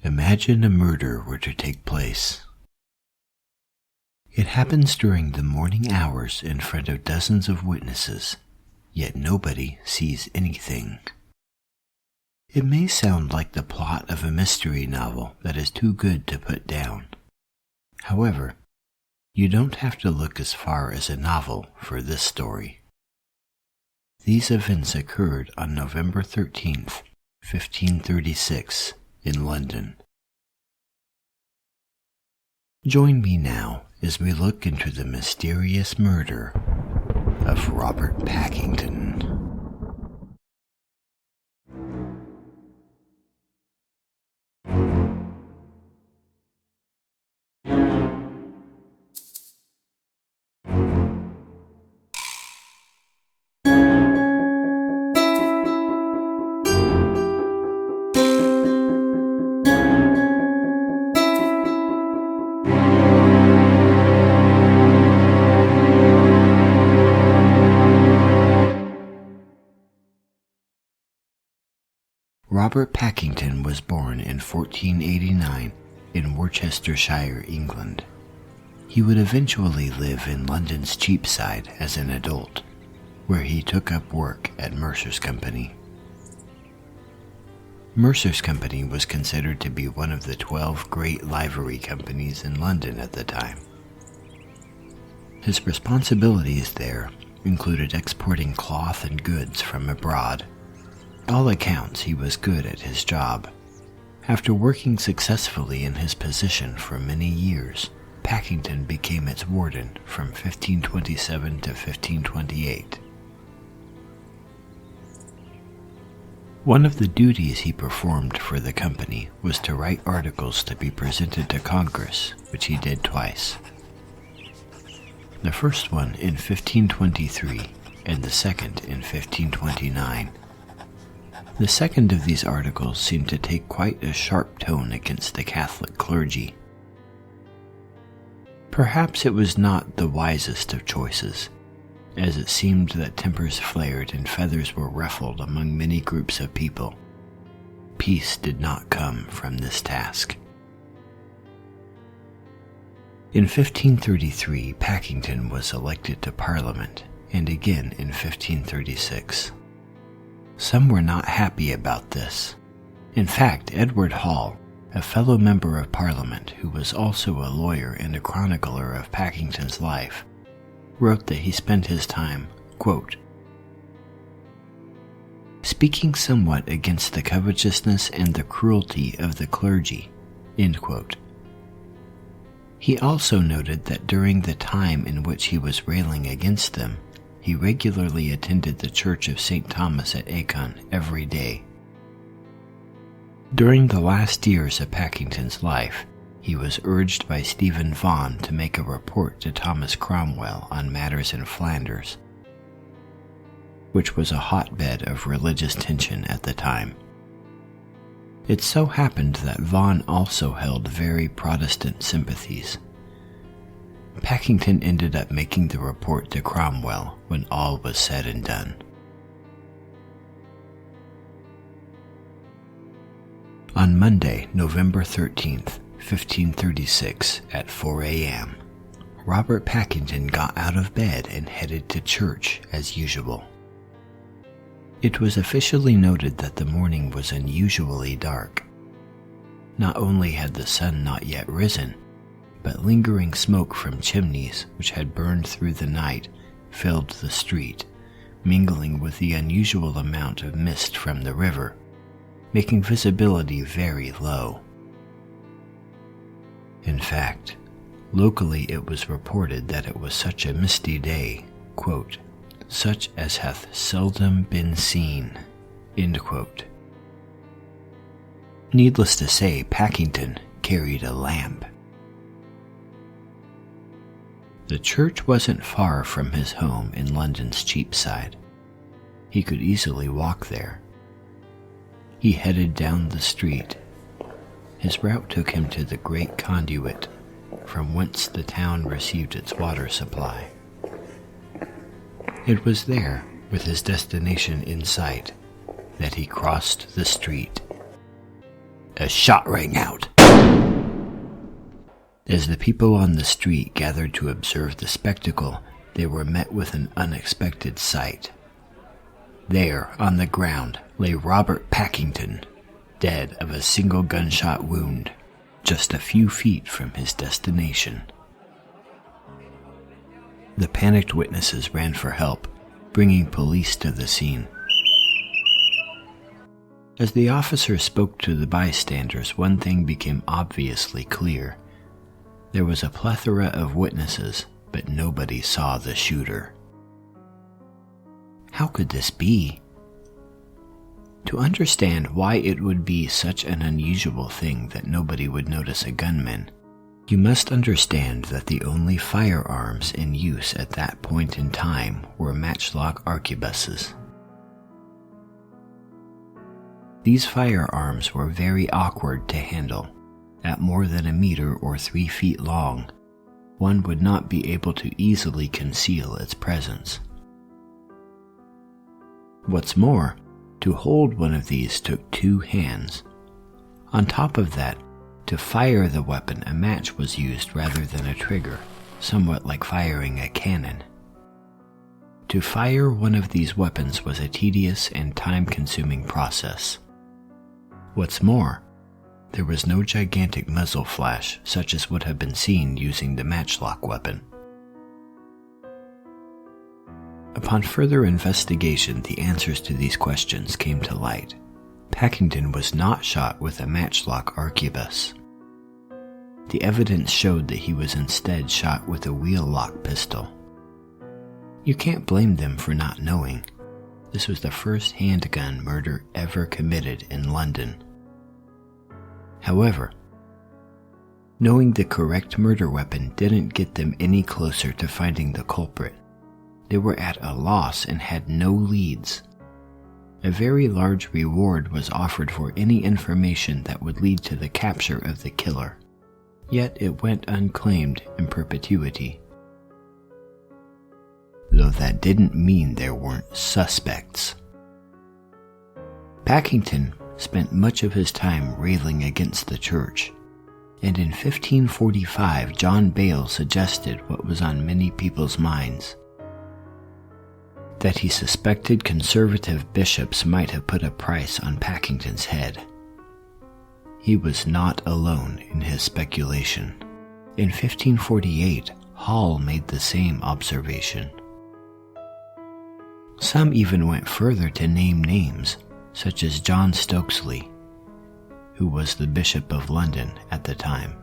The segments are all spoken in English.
Imagine a murder were to take place. It happens during the morning hours in front of dozens of witnesses, yet nobody sees anything. It may sound like the plot of a mystery novel that is too good to put down. However, you don't have to look as far as a novel for this story. These events occurred on November 13th, 1536, in London. Join me now as we look into the mysterious murder of Robert Pakington. Robert Pakington was born in 1489 in Worcestershire, England. He would eventually live in London's Cheapside as an adult, where he took up work at Mercer's Company. Mercer's Company was considered to be one of the 12 great livery companies in London at the time. His responsibilities there included exporting cloth and goods from abroad. By all accounts, he was good at his job. After working successfully in his position for many years, Pakington became its warden from 1527 to 1528. One of the duties he performed for the company was to write articles to be presented to Congress, which he did twice. The first one in 1523 and the second in 1529. The second of these articles seemed to take quite a sharp tone against the Catholic clergy. Perhaps it was not the wisest of choices, as it seemed that tempers flared and feathers were ruffled among many groups of people. Peace did not come from this task. In 1533, Pakington was elected to Parliament, and again in 1536. Some were not happy about this. In fact, Edward Hall, a fellow member of Parliament who was also a lawyer and a chronicler of Pakington's life, wrote that he spent his time, quote, speaking somewhat against the covetousness and the cruelty of the clergy, end quote. He also noted that during the time in which he was railing against them, he regularly attended the Church of St. Thomas at Acon every day. During the last years of Pakington's life, he was urged by Stephen Vaughan to make a report to Thomas Cromwell on matters in Flanders, which was a hotbed of religious tension at the time. It so happened that Vaughan also held very Protestant sympathies. Pakington ended up making the report to Cromwell when all was said and done. On Monday, November 13th, 1536, at 4 a.m., Robert Pakington got out of bed and headed to church as usual. It was officially noted that the morning was unusually dark. Not only had the sun not yet risen, but lingering smoke from chimneys which had burned through the night filled the street, mingling with the unusual amount of mist from the river, making visibility very low. In fact, locally it was reported that it was such a misty day, quote, such as hath seldom been seen, end quote. Needless to say, Pakington carried a lamp. The church wasn't far from his home in London's Cheapside. He could easily walk there. He headed down the street. His route took him to the great conduit, from whence the town received its water supply. It was there, with his destination in sight, that he crossed the street. a shot rang out. As the people on the street gathered to observe the spectacle, they were met with an unexpected sight. There, on the ground, lay Robert Pakington, dead of a single gunshot wound, just a few feet from his destination. The panicked witnesses ran for help, bringing police to the scene. As the officer spoke to the bystanders, one thing became obviously clear. There was a plethora of witnesses, but nobody saw the shooter. How could this be? To understand why it would be such an unusual thing that nobody would notice a gunman, you must understand that the only firearms in use at that point in time were matchlock arquebuses. These firearms were very awkward to handle. At more than a meter or 3 feet long, one would not be able to easily conceal its presence. What's more, to hold one of these took 2 hands. On top of that, to fire the weapon, a match was used rather than a trigger, somewhat like firing a cannon. To fire one of these weapons was a tedious and time-consuming process. What's more, there was no gigantic muzzle flash such as would have been seen using the matchlock weapon. Upon further investigation, the answers to these questions came to light. Pakington was not shot with a matchlock arquebus. The evidence showed that he was instead shot with a wheel-lock pistol. You can't blame them for not knowing. This was the first handgun murder ever committed in London. However, knowing the correct murder weapon didn't get them any closer to finding the culprit. They were at a loss and had no leads. A very large reward was offered for any information that would lead to the capture of the killer, yet it went unclaimed in perpetuity. Though that didn't mean there weren't suspects. Pakington spent much of his time railing against the church, and in 1545 John Bale suggested what was on many people's minds, that he suspected conservative bishops might have put a price on Pakington's head. He was not alone in his speculation. In 1548, Hall made the same observation. Some even went further to name names, such as John Stokesley, who was the Bishop of London at the time.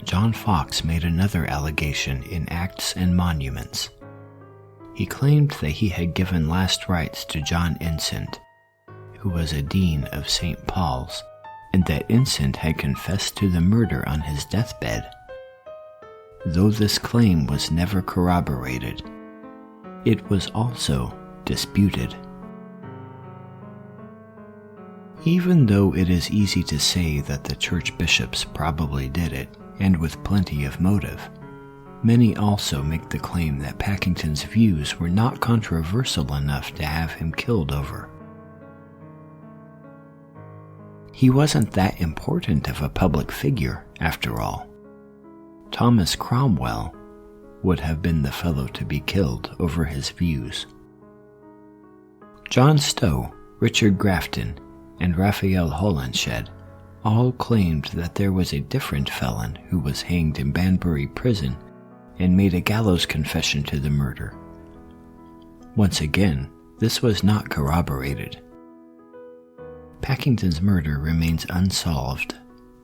John Fox made another allegation in Acts and Monuments. He claimed that he had given last rites to John Insent, who was a dean of St. Paul's, and that Insent had confessed to the murder on his deathbed. Though this claim was never corroborated, it was also disputed. Even though it is easy to say that the church bishops probably did it, and with plenty of motive, many also make the claim that Pakington's views were not controversial enough to have him killed over. He wasn't that important of a public figure, after all. Thomas Cromwell would have been the fellow to be killed over his views. John Stowe, Richard Grafton, and Raphael Holinshed all claimed that there was a different felon who was hanged in Banbury Prison and made a gallows confession to the murder. Once again, this was not corroborated. Pakington's murder remains unsolved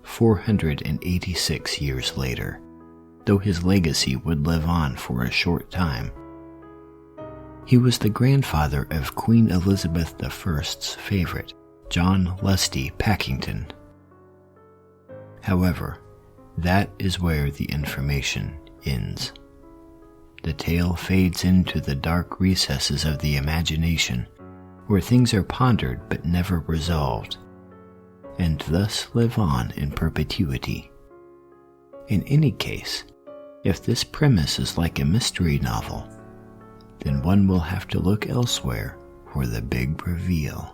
486 years later, though his legacy would live on for a short time. He was the grandfather of Queen Elizabeth I's favorite, John Lusty Pakington. However, that is where the information ends. The tale fades into the dark recesses of the imagination, where things are pondered but never resolved, and thus live on in perpetuity. In any case, if this premise is like a mystery novel, then one will have to look elsewhere for the big reveal.